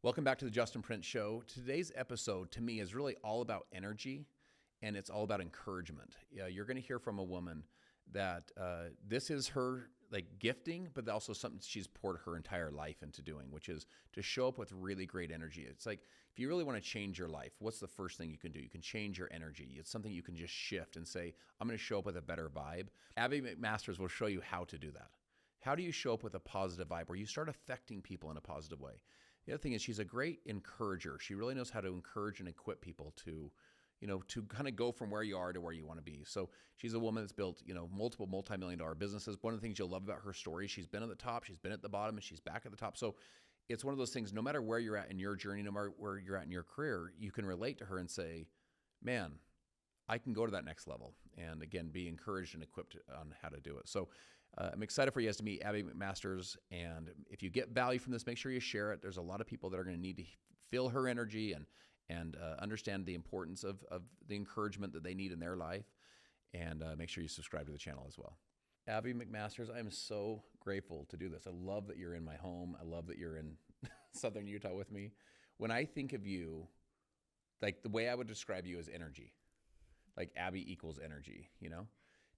Welcome back to the Justin Prince Show. Today's episode, to me, is really all about energy, and it's all about encouragement. You're going to hear from a woman that this is her gifting, but also something she's poured her entire life into doing, which is to show up with really great energy. It's like, if you really want to change your life, what's the first thing you can do? You can change your energy. It's something you can just shift and say, I'm going to show up with a better vibe. Abby McMaster will show you how to do that. How do you show up with a positive vibe where you start affecting people in a positive way? The other thing is she's a great encourager. She really knows how to encourage and equip people to kind of go from where you are to where you want to be. So she's a woman that's built, multiple multi-million-dollar businesses. One of the things you'll love about her story, she's been at the top, she's been at the bottom, and she's back at the top. So it's one of those things, no matter where you're at in your journey, no matter where you're at in your career, you can relate to her and say, man, I can go to that next level. And again, be encouraged and equipped on how to do it. So I'm excited for you guys to meet Abby McMasters. And if you get value from this, make sure you share it. There's a lot of people that are going to need to feel her energy and understand the importance of the encouragement that they need in their life. And make sure you subscribe to the channel as well. Abby McMasters, I am so grateful to do this. I love that you're in my home. I love that you're in Southern Utah with me. When I think of you, like the way I would describe you is energy. Like Abby equals energy,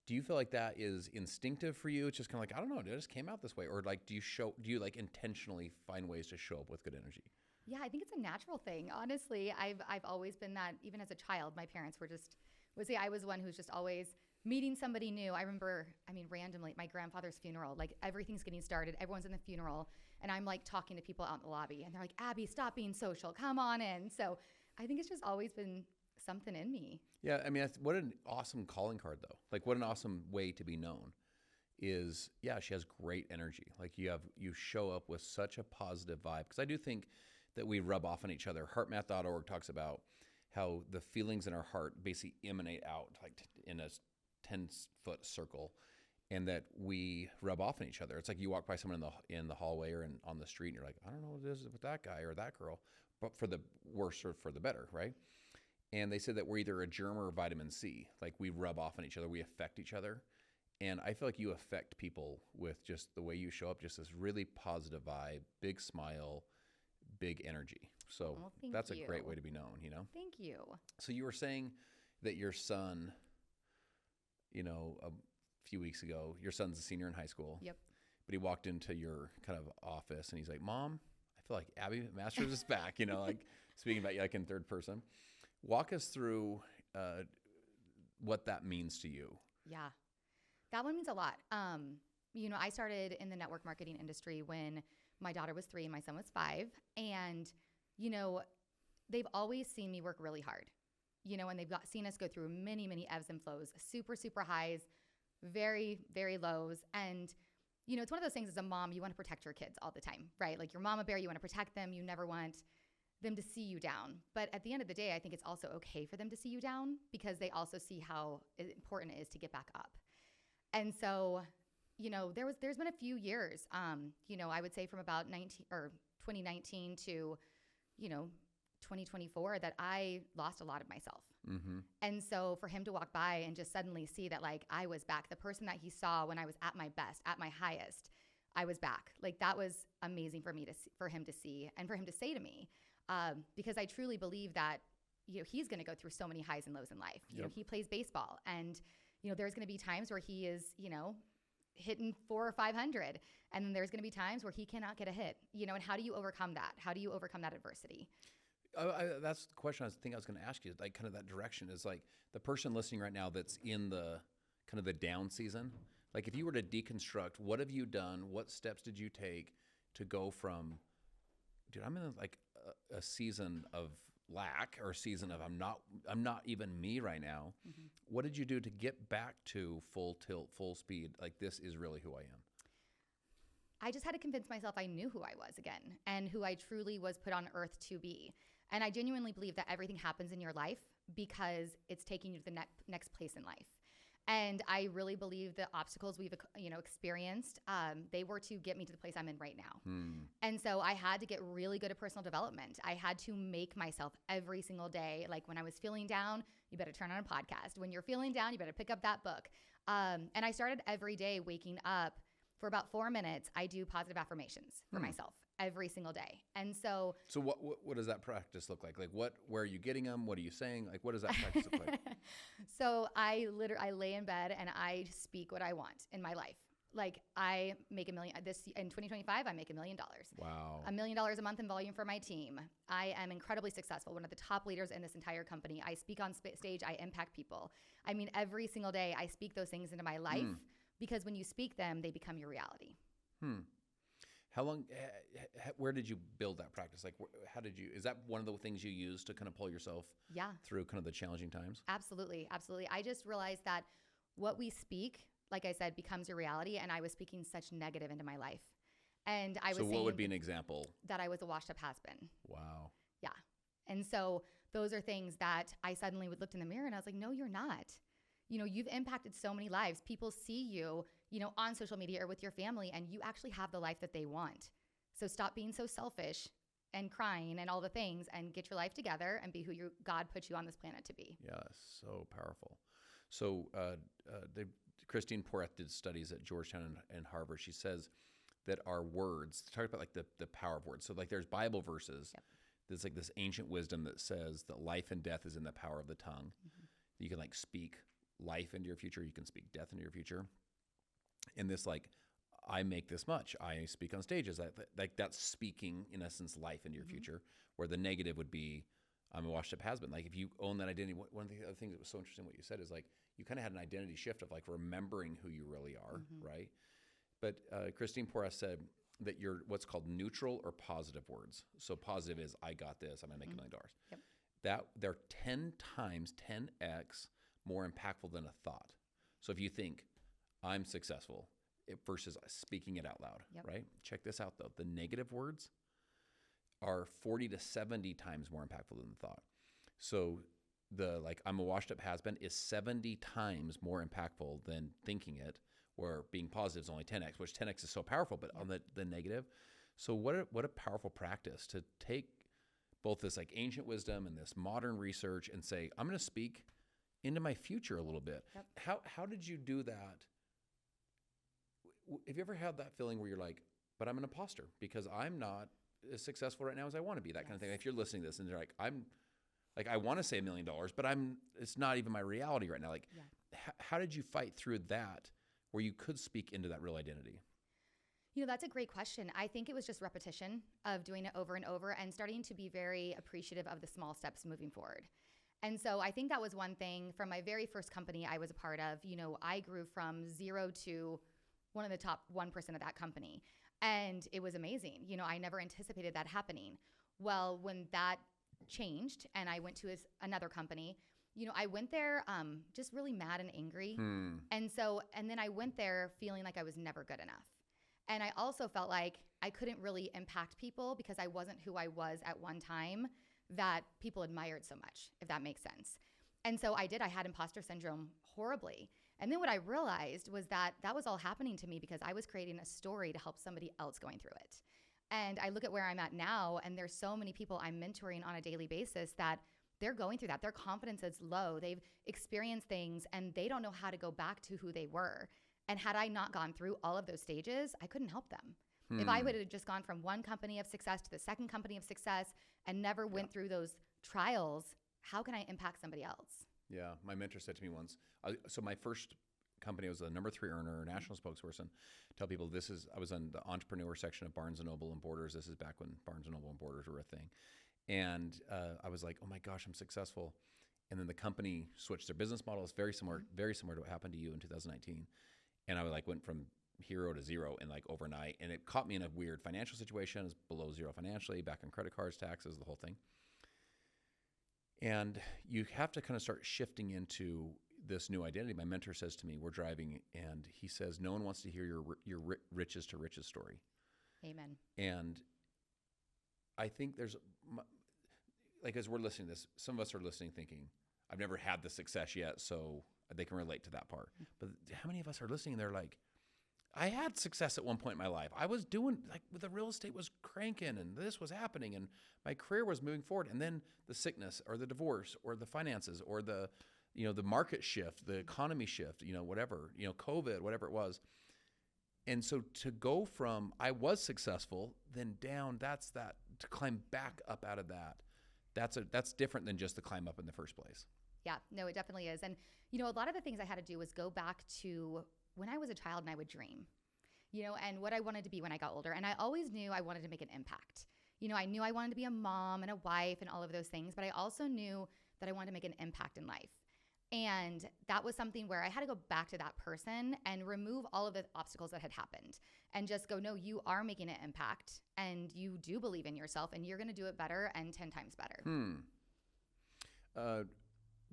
Do you feel like that is instinctive for you? It's just kind of like, I don't know, it just came out this way. Or like, do you intentionally find ways to show up with good energy? Yeah, I think it's a natural thing. Honestly, I've always been that. Even as a child, my parents would say I was one who's just always meeting somebody new. I remember, randomly, my grandfather's funeral, like everything's getting started. Everyone's in the funeral. And I'm like talking to people out in the lobby. And they're like, Abby, stop being social. Come on in. So I think it's just always been something in me. Yeah, what an awesome calling card, though. Like, what an awesome way to be known is, yeah, she has great energy. Like, you show up with such a positive vibe. Because I do think that we rub off on each other. HeartMath.org talks about how the feelings in our heart basically emanate out like in a 10-foot circle, and that we rub off on each other. It's like you walk by someone in the hallway or on the street, and you're like, I don't know what it is with that guy or that girl, but for the worse or for the better, right? And they said that we're either a germ or a vitamin C. Like we rub off on each other, we affect each other. And I feel like you affect people with just the way you show up, just this really positive vibe, big smile, big energy. So that's a great way to be known, Thank you. So you were saying that your son, a few weeks ago, your son's a senior in high school. Yep. But he walked into your kind of office and he's like, Mom, I feel like Abby Masters is back, like speaking about you like in third person. Walk us through what that means to you. Yeah, that one means a lot. I started in the network marketing industry when my daughter was 3 and my son was 5. And, they've always seen me work really hard, and they've seen us go through many, many ebbs and flows, super, super highs, very, very lows. And, it's one of those things as a mom, you want to protect your kids all the time, right? Like your mama bear, you want to protect them. You never want them to see you down. But at the end of the day, I think it's also okay for them to see you down because they also see how important it is to get back up. And so, there's been a few years, I would say from about 2019 to, 2024 that I lost a lot of myself. Mm-hmm. And so for him to walk by and just suddenly see that like I was back, the person that he saw when I was at my best, at my highest, I was back. Like that was amazing for him to see and for him to say to me, because I truly believe that, he's going to go through so many highs and lows in life. Yep. He plays baseball and, there's going to be times where he is, hitting 400 or 500. And then there's going to be times where he cannot get a hit, and how do you overcome that? How do you overcome that adversity? That's the question I was going to ask you, like kind of that direction is like the person listening right now that's in the kind of the down season. Like if you were to deconstruct, what have you done? What steps did you take to go from, dude, I'm in like a season of lack or a season of I'm not even me right now. Mm-hmm. What did you do to get back to full tilt, full speed? Like this is really who I am. I just had to convince myself I knew who I was again and who I truly was put on earth to be. And I genuinely believe that everything happens in your life because it's taking you to the next place in life. And I really believe the obstacles we've experienced, they were to get me to the place I'm in right now. And so I had to get really good at personal development. I had to make myself every single day. Like when I was feeling down, you better turn on a podcast. When you're feeling down, you better pick up that book. And I started every day waking up for about 4 minutes. I do positive affirmations for myself. every single day. And so what does that practice look like? Like where are you getting them? What are you saying? Like, what does that practice look like? So I lay in bed and I speak what I want in my life. Like I make $1 million in 2025, I make $1 million. Wow. $1 million a month in volume for my team. I am incredibly successful. One of the top leaders in this entire company. I speak on stage. I impact people. I mean, every single day I speak those things into my life because when you speak them, they become your reality. How long, where did you build that practice? Like, is that one of the things you use to kind of pull yourself through kind of the challenging times? Absolutely. Absolutely. I just realized that what we speak, like I said, becomes your reality. And I was speaking such negative into my life. And I was saying, what would be an example? That I was a washed up has-been. Wow. Yeah. And so those are things that I suddenly would look in the mirror and I was like, no, you're not. You know, you've impacted so many lives. People see you, on social media or with your family, and you actually have the life that they want. So stop being so selfish and crying and all the things and get your life together and be who God put you on this planet to be. Yeah, so powerful. So Christine Poreth did studies at Georgetown and Harvard. She says that our words, talk about like the power of words. So like there's Bible verses. Yep. There's like this ancient wisdom that says that life and death is in the power of the tongue. You can like speak life into your future. You can speak death into your future. And this like, I make this much. I speak on stages. Like that's speaking in essence life into your future. Where the negative would be, I'm a washed up has-been. Like if you own that identity, one of the other things that was so interesting what you said is like you kind of had an identity shift of like remembering who you really are, right? But Christine Porras said that you're what's called neutral or positive words. So positive is I got this. I'm gonna make $1 million. Yep. That they're 10 times, 10x more impactful than a thought. So if you think I'm successful versus speaking it out loud, right? Check this out though. The negative words are 40 to 70 times more impactful than the thought. So the like I'm a washed up has-been is 70 times more impactful than thinking it, where being positive is only 10x, which 10x is so powerful, but on the negative. So what a powerful practice to take both this like ancient wisdom and this modern research and say, I'm going to speak into my future a little bit. Yep. How did you do that? Have you ever had that feeling where you're like, but I'm an imposter because I'm not as successful right now as I want to be, that kind of thing. If you're listening to this and you're like, I want to say $1 million, but it's not even my reality right now. Like, how did you fight through that where you could speak into that real identity? That's a great question. I think it was just repetition of doing it over and over and starting to be very appreciative of the small steps moving forward. And so I think that was one thing from my very first company I was a part of. I grew from 0 to one of the top 1% of that company. And it was amazing. I never anticipated that happening. Well, when that changed and I went to another company, I went there just really mad and angry. And then I went there feeling like I was never good enough. And I also felt like I couldn't really impact people because I wasn't who I was at one time that people admired so much, if that makes sense. And so I had imposter syndrome horribly. And then what I realized was that was all happening to me because I was creating a story to help somebody else going through it. And I look at where I'm at now, and there's so many people I'm mentoring on a daily basis that they're going through that. Their confidence is low. They've experienced things, and they don't know how to go back to who they were. And had I not gone through all of those stages, I couldn't help them. If I would have just gone from one company of success to the second company of success and never went through those trials, how can I impact somebody else? Yeah, my mentor said to me once, so my first company was a number 3 earner, national spokesperson. Tell people I was on the entrepreneur section of Barnes & Noble and Borders. This is back when Barnes & Noble and Borders were a thing. And I was like, oh my gosh, I'm successful. And then the company switched their business model. It's very similar to what happened to you in 2019. And I went from hero to zero in like overnight. And it caught me in a weird financial situation. I was below zero financially, back on credit cards, taxes, the whole thing. And you have to kind of start shifting into this new identity. My mentor says to me, we're driving, and he says, no one wants to hear your riches to riches story. Amen. And I think there's, like, as we're listening to this, some of us are listening thinking, I've never had the success yet, so they can relate to that part. But how many of us are listening and they're like, I had success at one point in my life. I was doing, like, the real estate was cranking and this was happening and my career was moving forward. And then the sickness or the divorce or the finances or the market shift, the economy shift, whatever, COVID, whatever it was. And so to go from I was successful, then down, to climb back up out of that. That's different than just the climb up in the first place. Yeah, no, it definitely is. And, a lot of the things I had to do was go back to when I was a child and I would dream, and what I wanted to be when I got older. And I always knew I wanted to make an impact. I knew I wanted to be a mom and a wife and all of those things, but I also knew that I wanted to make an impact in life. And that was something where I had to go back to that person and remove all of the obstacles that had happened and just go, no, you are making an impact and you do believe in yourself and you're going to do it better and 10 times better.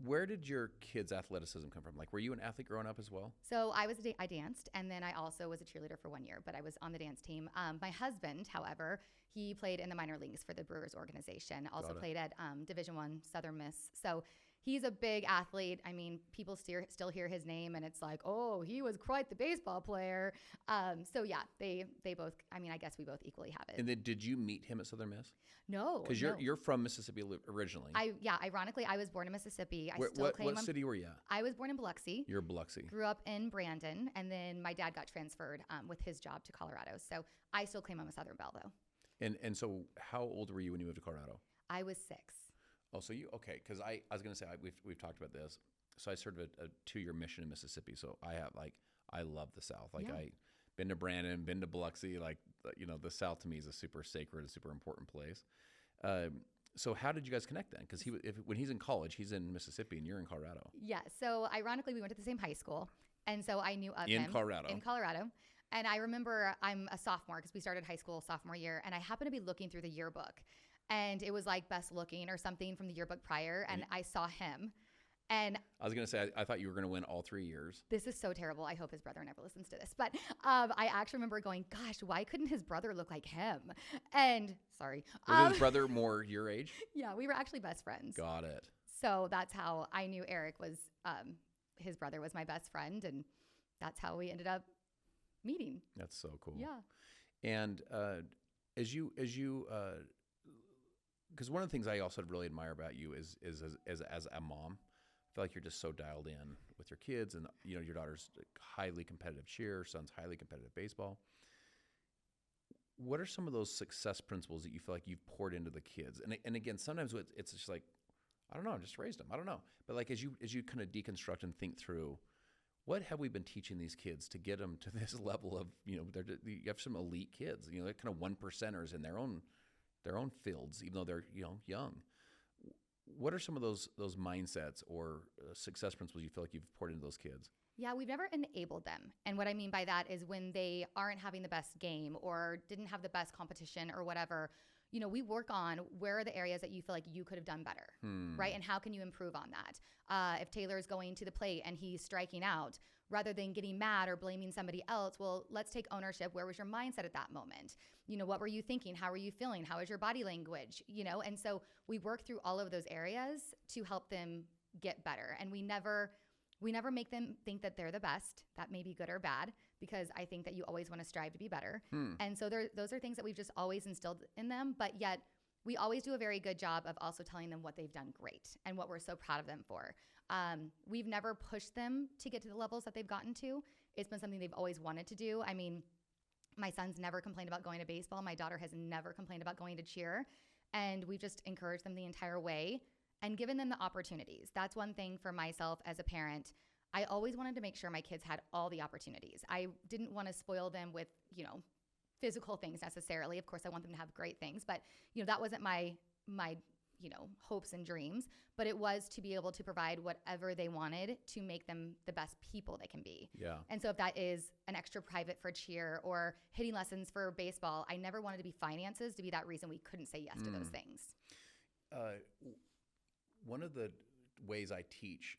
Where did your kids' athleticism come from? Like, were you an athlete growing up as well? So I danced, and then I also was a cheerleader for 1 year, but I was on the dance team. My husband, however, he played in the minor leagues for the Brewers organization, also played at Division I Southern Miss. So he's a big athlete. I mean, people still hear his name, and it's like, oh, he was quite the baseball player. So yeah, they both, I guess we both equally have it. And then did you meet him at Southern Miss? No. Because you're from Mississippi originally. Ironically, I was born in Mississippi. What city were you at? I was born in Biloxi. You're Biloxi. Grew up in Brandon, and then my dad got transferred with his job to Colorado. So I still claim I'm a Southern Belle, though. And so how old were you when you moved to Colorado? I was 6. Oh, so okay, because I was going to say, we've talked about this. So I served a 2-year mission in Mississippi. So I love the South. Like I been to Brandon, been to Biloxi, the South to me is a super sacred, a super important place. So how did you guys connect then? Because when he's in college, he's in Mississippi and you're in Colorado. Yeah. So ironically, we went to the same high school. And so I knew of him. In Colorado. And I remember I'm a sophomore because we started high school sophomore year. And I happened to be looking through the yearbook. And it was like best looking or something from the yearbook prior. And I saw him. And I was going to say, I thought you were going to win all 3 years. This is so terrible. I hope his brother never listens to this. But I actually remember going, gosh, why couldn't his brother look like him? And sorry. Was his brother more your age? Yeah, we were actually best friends. Got it. So that's how I knew Eric was, his brother was my best friend. And that's how we ended up meeting. That's so cool. Yeah. And as you, because one of the things I also really admire about you is as a mom, I feel like you're just so dialed in with your kids, and your daughter's highly competitive cheer, son's highly competitive baseball. What are some of those success principles that you feel like you've poured into the kids? And again, sometimes it's just like, I don't know, I just raised them. I don't know. But like as you kind of deconstruct and think through, what have we been teaching these kids to get them to this level of, you have some elite kids, they're kind of 1%ers in their own fields, even though they're young. What are some of those mindsets or success principles you feel like you've poured into those kids? Yeah, we've never enabled them. And what I mean by that is when they aren't having the best game or didn't have the best competition or whatever, we work on where are the areas that you feel like you could have done better, right? And how can you improve on that? If Taylor is going to the plate and he's striking out, rather than getting mad or blaming somebody else, well, let's take ownership. Where was your mindset at that moment? What were you thinking? How were you feeling? How is your body language? And so we work through all of those areas to help them get better. And we never make them think that they're the best. That may be good or bad, because I think that you always want to strive to be better. And so those are things that we've just always instilled in them, but yet we always do a very good job of also telling them what they've done great and what we're so proud of them for. We've never pushed them to get to the levels that they've gotten to. It's been something they've always wanted to do. I mean, my son's never complained about going to baseball. My daughter has never complained about going to cheer. And we've just encouraged them the entire way and given them the opportunities. That's one thing for myself as a parent. I always wanted to make sure my kids had all the opportunities. I didn't want to spoil them with, physical things necessarily. Of course, I want them to have great things, but that wasn't my hopes and dreams, but it was to be able to provide whatever they wanted to make them the best people they can be. Yeah. And so if that is an extra private for cheer or hitting lessons for baseball, I never wanted to be finances to be that reason we couldn't say yes to those things. One of the ways I teach,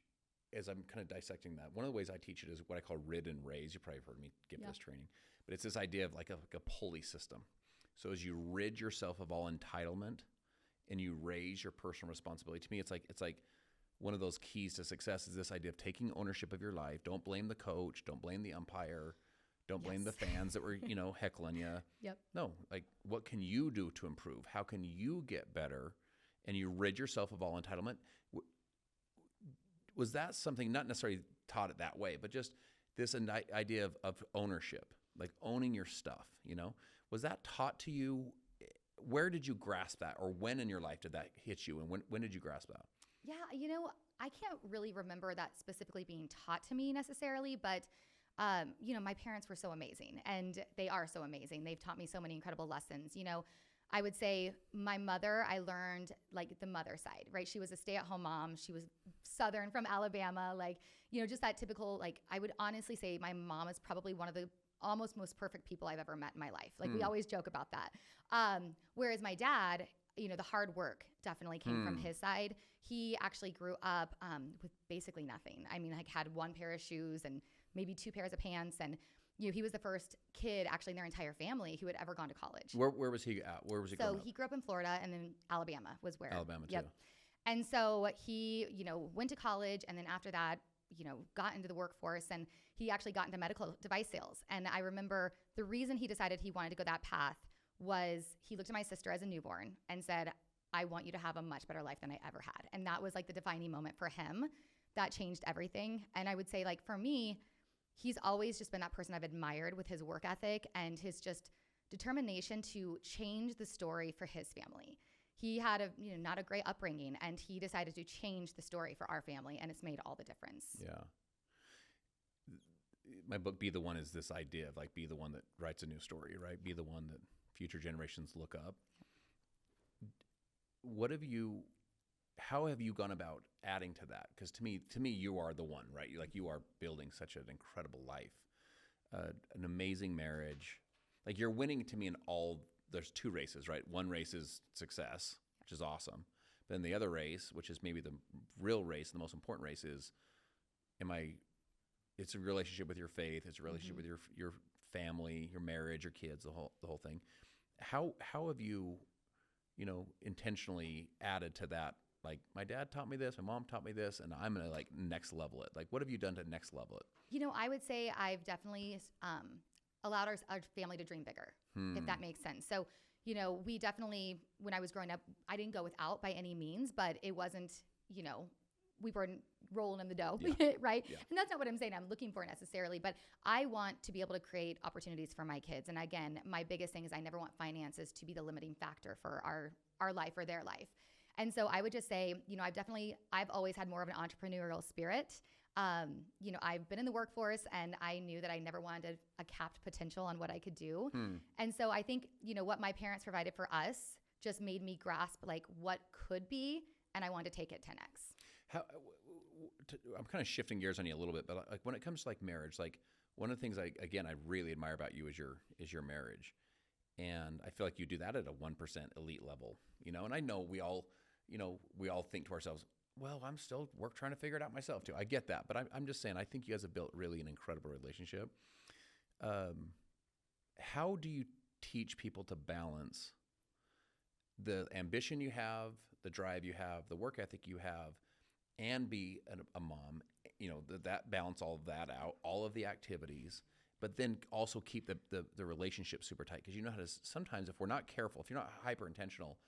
as I'm kind of dissecting that, one of the ways I teach it is what I call rid and raise. You probably have heard me give this training, but it's this idea of like a pulley system. So as you rid yourself of all entitlement and you raise your personal responsibility, to me, it's like one of those keys to success is this idea of taking ownership of your life. Don't blame the coach. Don't blame the umpire. Don't blame the fans that were, heckling you. Yep. No, like what can you do to improve? How can you get better? And you rid yourself of all entitlement. Was that something, not necessarily taught it that way, but just this idea of ownership? like owning your stuff, was that taught to you? Where did you grasp that, or when in your life did that hit you, and when did you grasp that? Yeah, I can't really remember that specifically being taught to me necessarily, but my parents were so amazing, and they are so amazing. They've taught me so many incredible lessons. I would say my mother, I learned like the mother side, right? She was a stay-at-home mom. She was Southern from Alabama, just that typical, I would honestly say my mom is probably one of the almost most perfect people I've ever met in my life. We always joke about that. Whereas my dad, the hard work definitely came from his side. He actually grew up with basically nothing. I mean, had one pair of shoes and maybe 2 pairs of pants, and he was the first kid actually in their entire family who had ever gone to college. Where was he at? Where was he growing up? So he grew up in Florida, and then Alabama was where. Alabama too. Yep. And so he, went to college, and then after that, got into the workforce, and he actually got into medical device sales. And I remember the reason he decided he wanted to go that path was he looked at my sister as a newborn and said, I want you to have a much better life than I ever had. And that was the defining moment for him. That changed everything. And I would say for me, he's always just been that person I've admired with his work ethic and his just determination to change the story for his family. He had not a great upbringing, and he decided to change the story for our family, and it's made all the difference. Yeah. My book, Be the One, is this idea of be the one that writes a new story, right? Be the one that future generations look up. How have you gone about adding to that? Because to me, you are the one, right? You are building such an incredible life, an amazing marriage. You're winning to me in all. There's 2 races, right? One race is success, which is awesome. But then the other race, which is maybe the real race, the most important race, is it's a relationship with your faith. It's a relationship with your family, your marriage, your kids, the whole thing. How have you, intentionally added to that? My dad taught me this, my mom taught me this, and I'm gonna next level it. What have you done to next level it? I would say I've definitely allowed our family to dream bigger, if that makes sense. So, we definitely, when I was growing up, I didn't go without by any means, but it wasn't, we weren't rolling in the dough, right? Yeah. And that's not what I'm saying I'm looking for necessarily, but I want to be able to create opportunities for my kids. And again, my biggest thing is I never want finances to be the limiting factor for our life or their life. And so I would just say, I've always had more of an entrepreneurial spirit. I've been in the workforce, and I knew that I never wanted a capped potential on what I could do. And so I think, what my parents provided for us just made me grasp what could be, and I wanted to take it 10x. I'm kind of shifting gears on you a little bit, but when it comes to marriage, one of the things I really admire about you is your marriage. And I feel like you do that at a 1% elite level, and I know we all think to ourselves, well, I'm still trying to figure it out myself too. I get that, but I'm just saying, I think you guys have built really an incredible relationship. How do you teach people to balance the ambition you have, the drive you have, the work ethic you have, and be a mom, that balance all of that out, all of the activities, but then also keep the relationship super tight? Because how to, sometimes if we're not careful, if you're not hyper intentional,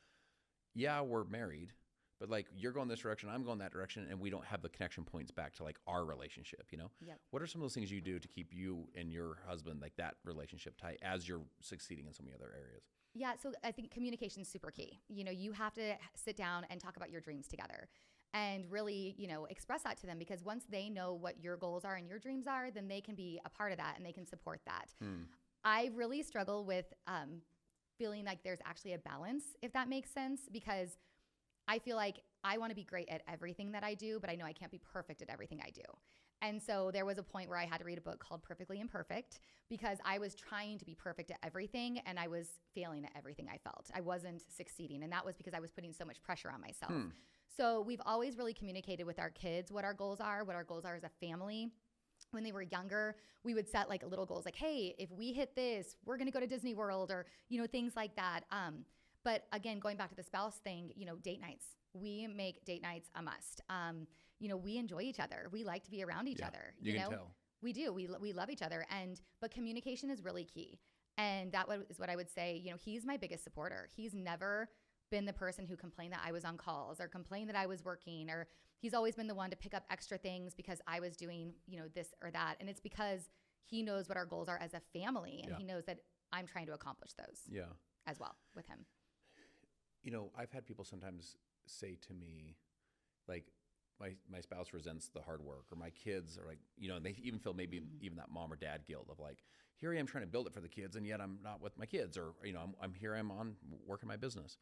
yeah, we're married, but you're going this direction, I'm going that direction, and we don't have the connection points back to our relationship, Yep. What are some of those things you do to keep you and your husband, that relationship tight as you're succeeding in so many other areas? Yeah, so I think communication is super key. You have to sit down and talk about your dreams together and really, express that to them, because once they know what your goals are and your dreams are, then they can be a part of that and they can support that. I really struggle with feeling like there's actually a balance, if that makes sense, because I feel like I want to be great at everything that I do, but I know I can't be perfect at everything I do. And so there was a point where I had to read a book called Perfectly Imperfect, because I was trying to be perfect at everything and I was failing at everything I felt. I wasn't succeeding. And that was because I was putting so much pressure on myself. So we've always really communicated with our kids what our goals are as a family. When they were younger, we would set little goals hey, if we hit this, we're going to go to Disney World, or, things like that. But again, going back to the spouse thing, date nights. We make date nights a must. We enjoy each other. We like to be around each other. You can tell. We do. We love each other. But communication is really key. And that is what I would say. He's my biggest supporter. He's never been the person who complained that I was on calls or complained that I was working, or he's always been the one to pick up extra things because I was doing, this or that. And it's because he knows what our goals are as a family, and Yeah. he knows that I'm trying to accomplish those Yeah. as well with him. You know, I've had people sometimes say to me, like, my spouse resents the hard work, or my kids are like, you know, and they even feel maybe even that mom or dad guilt of like, here I am trying to build it for the kids, and yet I'm not with my kids, or, you know, I'm here, I'm on working my business.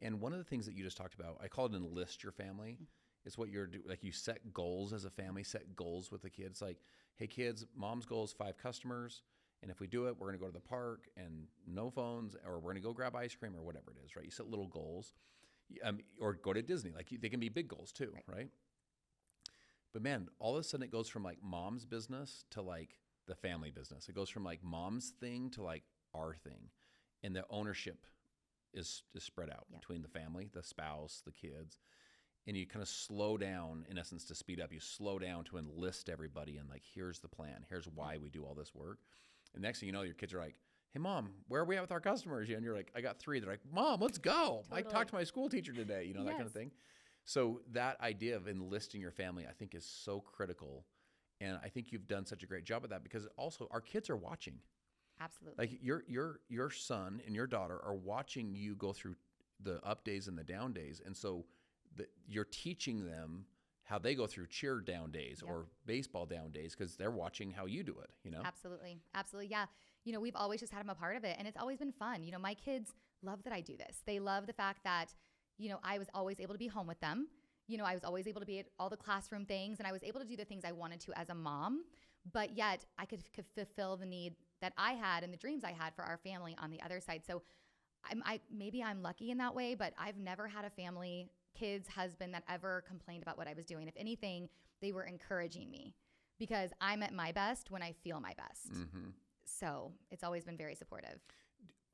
And one of the things that you just talked about, I call it enlist your family. It's what you're doing. Like, you set goals as a family, set goals with the kids. Like, hey kids, mom's goal is 5 customers. And if we do it, we're going to go to the park and no phones, or we're going to go grab ice cream or whatever it is, right? You set little goals, or go to Disney. Like, they can be big goals too, right? But man, all of a sudden it goes from like mom's business to like the family business. It goes from like mom's thing to like our thing. And the ownership is spread out between the family, the spouse, the kids. And you kind of slow down, in essence, to speed up. You slow down to enlist everybody, and like, here's the plan. Here's why we do all this work. And next thing you know, your kids are like, hey, Mom, where are we at with our customers? And you're like, I got 3. They're like, Mom, let's go. Totally. I talked to my school teacher today, you know, that kind of thing. So that idea of enlisting your family, I think, is so critical. And I think you've done such a great job of that, because also our kids are watching. Absolutely. Like, your son and your daughter are watching you go through the up days and the down days. And so you're teaching them how they go through cheer down days or baseball down days, because they're watching how you do it, you know? Absolutely. Absolutely. Yeah. You know, we've always just had them a part of it, and it's always been fun. You know, my kids love that I do this. They love the fact that, you know, I was always able to be home with them. You know, I was always able to be at all the classroom things, and I was able to do the things I wanted to as a mom, but yet I could fulfill the need that I had and the dreams I had for our family on the other side. So maybe I'm lucky in that way, but I've never had a family, kids, husband that ever complained about what I was doing. If anything, they were encouraging me, because I'm at my best when I feel my best. Mm-hmm. So it's always been very supportive.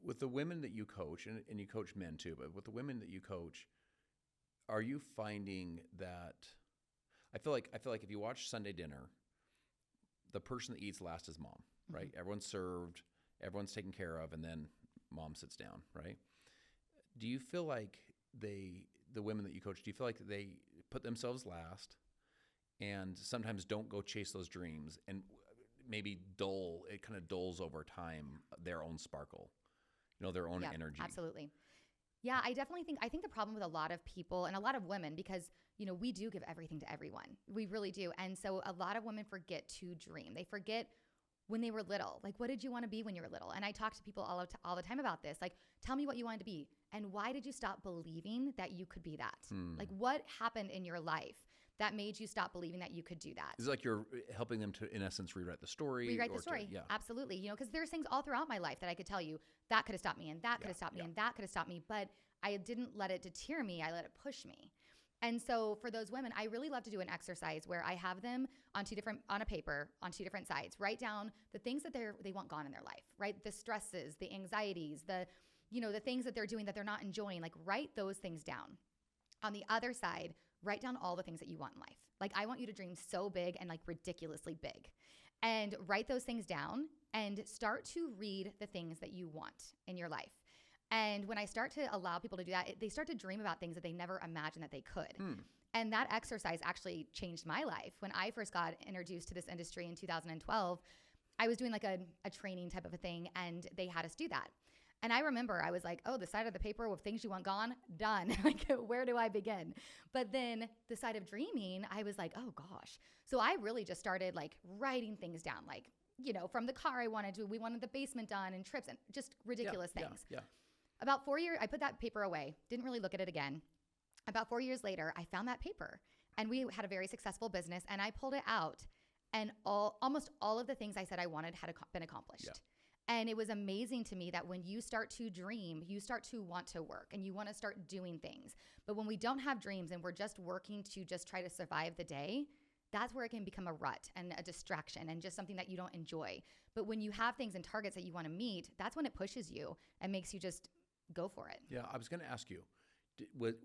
With the women that you coach, and you coach men too, but with the women that you coach, are you finding that, I feel like if you watch Sunday Dinner, the person that eats last is mom, right? Mm-hmm. Everyone's served, everyone's taken care of, and then mom sits down, right? Do you feel like the women that you coach, do you feel like they put themselves last and sometimes don't go chase those dreams, and maybe it kind of dulls over time their own sparkle, you know, their own energy? Absolutely. Yeah, I think the problem with a lot of people and a lot of women, because, you know, we do give everything to everyone. We really do. And so a lot of women forget to dream. They forget when they were little. Like, what did you want to be when you were little? And I talk to people all the time about this. Like, tell me what you wanted to be, and why did you stop believing that you could be that? Like, what happened in your life that made you stop believing that you could do that? Is it like you're helping them to, in essence, rewrite the story? Rewrite the story. Yeah. Absolutely. You know, because there's things all throughout my life that I could tell you that could have stopped me, and that could have stopped me, and that could have stopped me. But I didn't let it deter me. I let it push me. And so for those women, I really love to do an exercise where I have them on a paper on 2 different sides, write down the things that they want gone in their life, right? The stresses, the anxieties, the things that they're doing that they're not enjoying, like, write those things down. On the other side, write down all the things that you want in life. Like, I want you to dream so big and like ridiculously big, and write those things down and start to read the things that you want in your life. And when I start to allow people to do that, they start to dream about things that they never imagined that they could. And that exercise actually changed my life. When I first got introduced to this industry in 2012, I was doing like a training type of a thing, and they had us do that. And I remember I was like, oh, the side of the paper with things you want gone, done. Like, where do I begin? But then the side of dreaming, I was like, oh gosh. So I really just started like writing things down, like, you know, from the car we wanted the basement done, and trips, and just ridiculous things. Yeah. About 4 years, I put that paper away, didn't really look at it again. About 4 years later, I found that paper, and we had a very successful business, and I pulled it out, and almost all of the things I said I wanted had been accomplished. Yeah. And it was amazing to me that when you start to dream, you start to want to work, and you want to start doing things. But when we don't have dreams and we're just working to just try to survive the day, that's where it can become a rut and a distraction and just something that you don't enjoy. But when you have things and targets that you want to meet, that's when it pushes you and makes you just go for it. Yeah, I was going to ask you,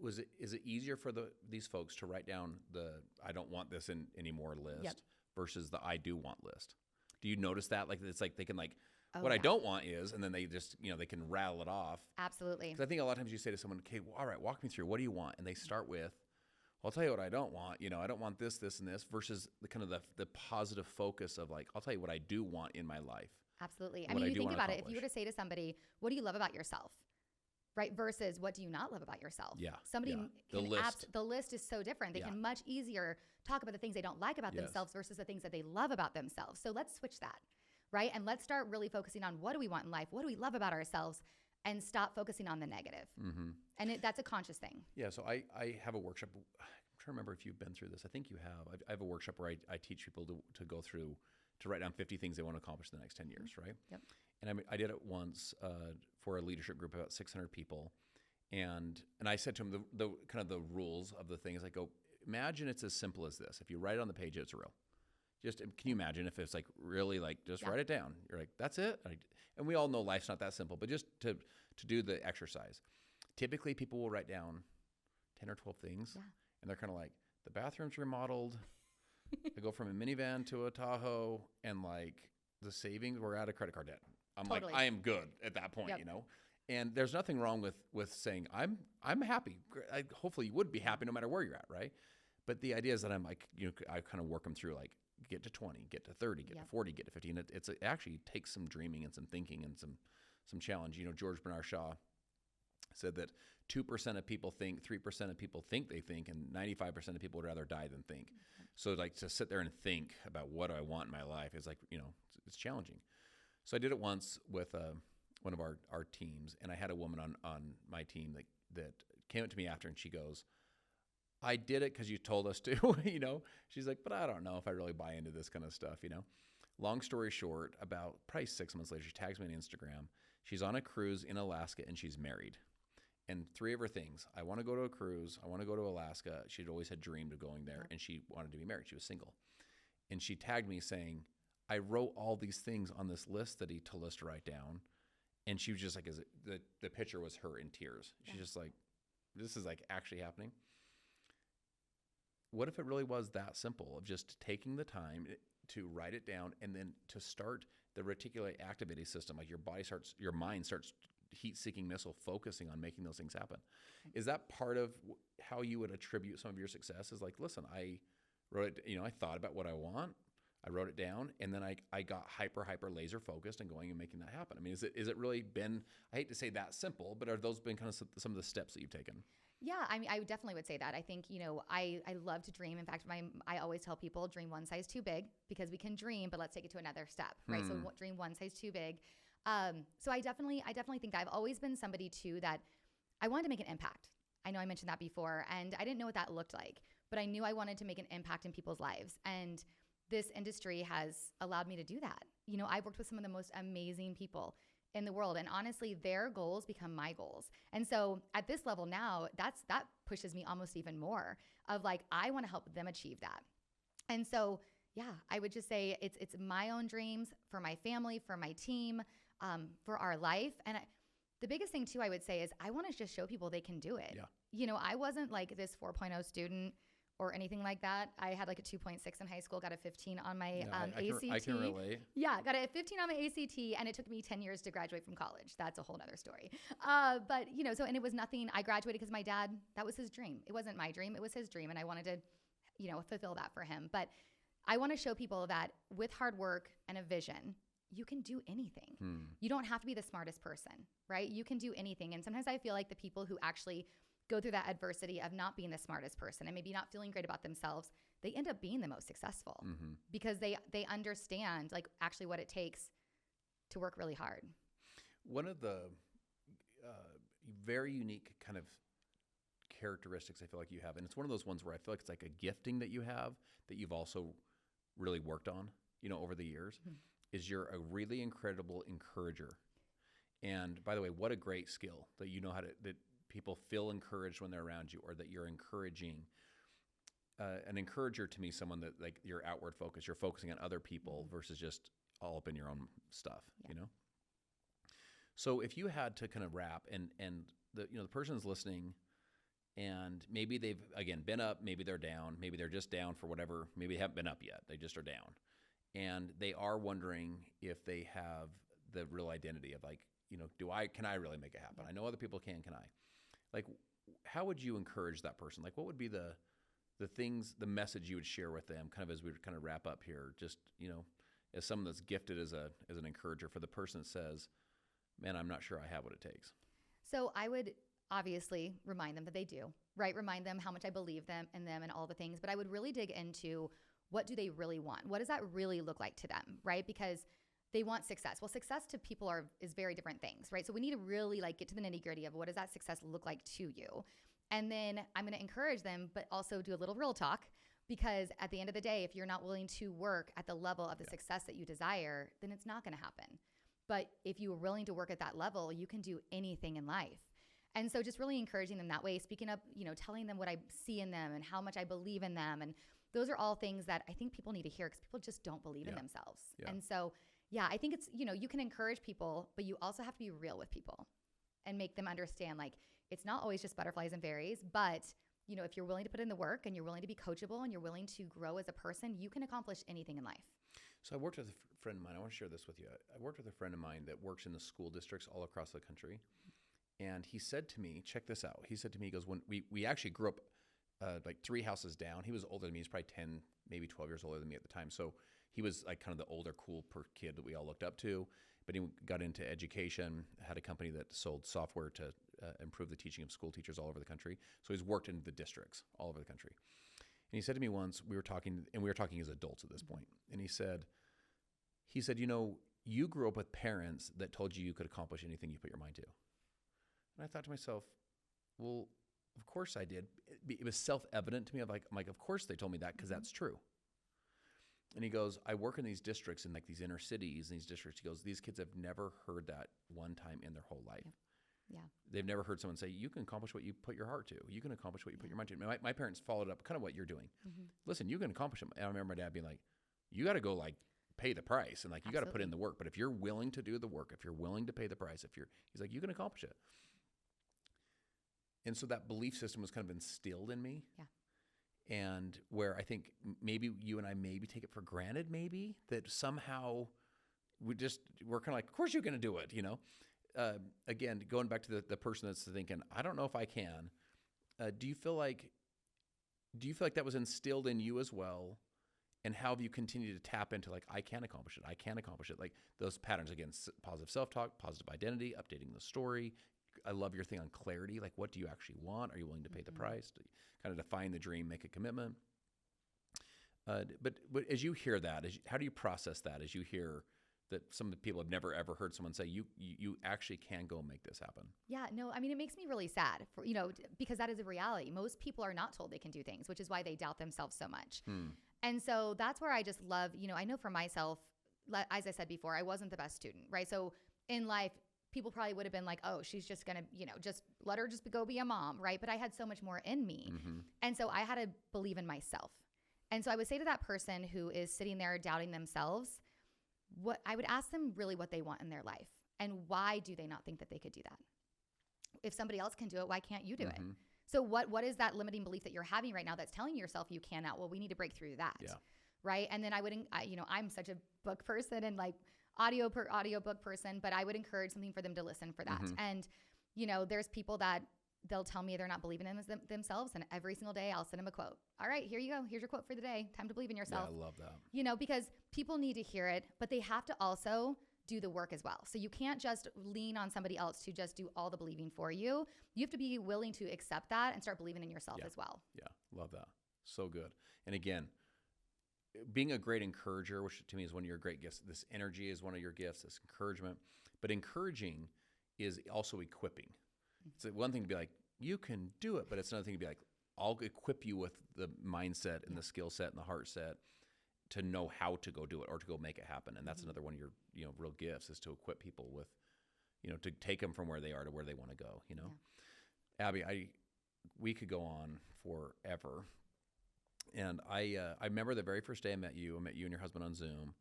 is it easier for these folks to write down the I don't want this anymore list versus the I do want list? Do you notice that? Like, it's like they can like, I don't want is, and then they just, you know, they can rattle it off. Absolutely. Because I think a lot of times you say to someone, okay, well, all right, walk me through, what do you want? And they start with, I'll tell you what I don't want. I don't want this, this, and this, versus the kind of the positive focus of like, I'll tell you what I do want in my life. Absolutely. I What mean, I you do think wanna about it. If accomplish. you were to say to somebody, what do you love about yourself? Right? Versus what do you not love about yourself? Yeah. Somebody yeah. can The list. the list is so different. They Yeah. can much easier talk about the things they don't like about Yes. themselves versus the things that they love about themselves. So let's switch that, right? And let's start really focusing on what do we want in life? What do we love about ourselves? And stop focusing on the negative. Mm-hmm. And that's a conscious thing. Yeah. So I have a workshop. I'm trying to remember if you've been through this. I think you have. I have a workshop where I teach people to go through, to write down 50 things they want to accomplish in the next 10 years, right? Yep. And I did it once for a leadership group of about 600 people. And I said to them the kind of the rules of the things. I go, imagine it's as simple as this. If you write it on the page, it's real. Just can you imagine if it's like really like just write it down? You're like, that's it. And we all know life's not that simple, but just to do the exercise. Typically, people will write down 10 or 12 things, and they're kind of like, the bathroom's remodeled. I go from a minivan to a Tahoe, and like the savings, we're out of credit card debt. I'm Totally. like, I am good at that point, And there's nothing wrong with saying I'm happy. Hopefully, you would be happy no matter where you're at, right? But the idea is that I'm like, I kind of work them through like get to 20, get to 30, get to 40, get to 50, and it actually takes some dreaming and some thinking and some challenge. George Bernard Shaw said that 2% of people think, 3% of people think they think, and 95% of people would rather die than think. So like to sit there and think about what do I want in my life is like, it's challenging. So I did it once with one of our teams, and I had a woman on my team that came up to me after, and she goes, I did it because you told us to, She's like, but I don't know if I really buy into this kind of stuff, Long story short, about probably 6 months later, she tags me on Instagram. She's on a cruise in Alaska, and she's married. And 3 of her things, I want to go to a cruise, I want to go to Alaska. She'd always had dreamed of going there, and she wanted to be married. She was single. And she tagged me saying, I wrote all these things on this list that he told us to write down. And she was just like, the picture was her in tears. She's just like, this is like actually happening. What if it really was that simple of just taking the time to write it down and then to start the reticular activating system, like your mind starts heat-seeking missile focusing on making those things happen. Is that part of how you would attribute some of your success? Is like, listen, I wrote it, I thought about what I want, I wrote it down, and then I got hyper laser focused and going and making that happen. I mean, is it really been, I hate to say that simple, but are those been kind of some of the steps that you've taken? Yeah, I mean, I definitely would say that. I think, I love to dream. In fact, I always tell people dream one size too big, because we can dream, but let's take it to another step, right? So dream one size too big. So I definitely think that I've always been somebody too that I wanted to make an impact. I know I mentioned that before, and I didn't know what that looked like, but I knew I wanted to make an impact in people's lives. And this industry has allowed me to do that. I've worked with some of the most amazing people in the world, and honestly, their goals become my goals. And so at this level now, that pushes me almost even more of like, I want to help them achieve that. And so, yeah, I would just say it's my own dreams for my family, for my team, for our life. And the biggest thing too, I would say, is I want to just show people they can do it. Yeah. I wasn't like this 4.0 student or anything like that. I had like a 2.6 in high school, got a 15 on my ACT. I can relate. Yeah, got a 15 on my ACT, and it took me 10 years to graduate from college. That's a whole nother story. But, and it was nothing. I graduated because my dad, that was his dream. It wasn't my dream. It was his dream, and I wanted to, fulfill that for him. But I want to show people that with hard work and a vision, you can do anything. You don't have to be the smartest person, right? You can do anything. And sometimes I feel like the people who actually go through that adversity of not being the smartest person and maybe not feeling great about themselves, they end up being the most successful because they understand like actually what it takes to work really hard. One of the very unique kind of characteristics I feel like you have, and it's one of those ones where I feel like it's like a gifting that you have that you've also really worked on, over the years, is you're a really incredible encourager. And by the way, what a great skill that you know how to, that people feel encouraged when they're around you, or that you're encouraging. An encourager to me, someone that like you're outward focused, you're focusing on other people versus just all up in your own stuff, So if you had to kind of wrap and the person's listening, and maybe they've again been up, maybe they're down, maybe they're just down for whatever, maybe they haven't been up yet, they just are down, and they are wondering if they have the real identity of like, can I really make it happen? I know other people can I? Like, how would you encourage that person? Like, what would be the the message you would share with them, kind of as we kind of wrap up here, just, as someone that's gifted as an encourager for the person that says, man, I'm not sure I have what it takes. So I would obviously remind them that they do, right? Remind them how much I believe in them and all the things, but I would really dig into what do they really want? What does that really look like to them, right? Because they want success. Well, success to people is very different things, right? So we need to really get to the nitty gritty of what does that success look like to you? And then I'm going to encourage them, but also do a little real talk, because at the end of the day, if you're not willing to work at the level of the success that you desire, then it's not going to happen. But if you are willing to work at that level, you can do anything in life. And so just really encouraging them that way, speaking up, telling them what I see in them and how much I believe in them. And those are all things that I think people need to hear, because people just don't believe in themselves. Yeah. And so, I think it's, you can encourage people, but you also have to be real with people and make them understand, it's not always just butterflies and berries, but if you're willing to put in the work and you're willing to be coachable and you're willing to grow as a person, you can accomplish anything in life. So I worked with a friend of mine. I want to share this with you. I worked with a friend of mine that works in the school districts all across the country. And he said to me, check this out. He said to me, he goes, when we actually grew up 3 houses down. He was older than me. He's probably 10, maybe 12 years older than me at the time. So he was kind of the older, cool kid that we all looked up to. But he got into education, had a company that sold software to improve the teaching of school teachers all over the country. So he's worked in the districts all over the country. And he said to me once, we were talking as adults at this point, and he said, you grew up with parents that told you could accomplish anything you put your mind to. And I thought to myself, well, of course I did. It was self-evident to me. I'm like, of course they told me that, because that's true. And he goes, I work in these districts, in these inner cities, and these districts. He goes, these kids have never heard that one time in their whole life. Yeah. They've never heard someone say, you can accomplish what you put your heart to. You can accomplish what you put your mind to. My parents followed up kind of what you're doing. Mm-hmm. Listen, you can accomplish it. And I remember my dad being like, you got to go pay the price, and you got to put in the work. But if you're willing to do the work, if you're willing to pay the price, he's like, you can accomplish it. And so that belief system was kind of instilled in me. Yeah. And where I think maybe you and I maybe take it for granted, maybe that somehow we're kind of like, of course you're going to do it, Again, going back to the person that's thinking, I don't know if I can. Do you feel like that was instilled in you as well? And how have you continued to tap into I can accomplish it. I can accomplish it. Those patterns, again, positive self-talk, positive identity, updating the story. I love your thing on clarity. What do you actually want? Are you willing to pay the price? Kind of define the dream, make a commitment. But as you hear that, how do you process that as you hear that some of the people have never ever heard someone say you actually can go make this happen? Yeah, no, I mean, it makes me really sad for, because that is a reality. Most people are not told they can do things, which is why they doubt themselves so much. And so that's where I just love, I know for myself, as I said before, I wasn't the best student, right? So in life, people probably would have been like, oh, she's just going to, just let her just go be a mom, right? But I had so much more in me. Mm-hmm. And so I had to believe in myself. And so I would say to that person who is sitting there doubting themselves, I would ask them really what they want in their life and why do they not think that they could do that? If somebody else can do it, why can't you do it? So what is that limiting belief that you're having right now that's telling yourself you cannot? Well, we need to break through that, right? And then I'm such a book person and audiobook person, but I would encourage something for them to listen for that. And, there's people that they'll tell me they're not believing in themselves, and every single day I'll send them a quote. All right, here you go. Here's your quote for the day. Time to believe in yourself. Yeah, I love that. Because people need to hear it, but they have to also do the work as well. So you can't just lean on somebody else to just do all the believing for you. You have to be willing to accept that and start believing in yourself as well. Yeah, love that. So good. And again, being a great encourager, which to me is one of your great gifts. This energy is one of your gifts, this encouragement. But encouraging is also equipping. It's one thing to be like, you can do it, but it's another thing to be like, I'll equip you with the mindset and the skill set and the heart set to know how to go do it or to go make it happen. And that's another one of your real gifts, is to equip people with, to take them from where they are to where they want to go, Yeah. Abby, we could go on forever. And I remember the very first day I met you and your husband on Zoom.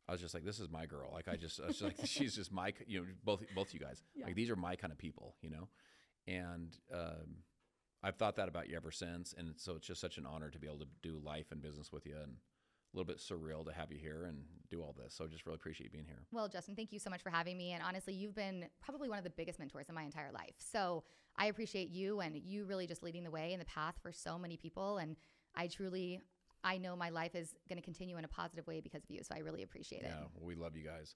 I was just like, this is my girl. I was just like, she's just my, both you guys. Yeah. These are my kind of people, And I've thought that about you ever since. And so it's just such an honor to be able to do life and business with you, and a little bit surreal to have you here and do all this. So just really appreciate you being here. Well, Justin, thank you so much for having me. And honestly, you've been probably one of the biggest mentors in my entire life. So I appreciate you and you really just leading the way in the path for so many people. And I know my life is going to continue in a positive way because of you. So I really appreciate it. Yeah, we love you guys.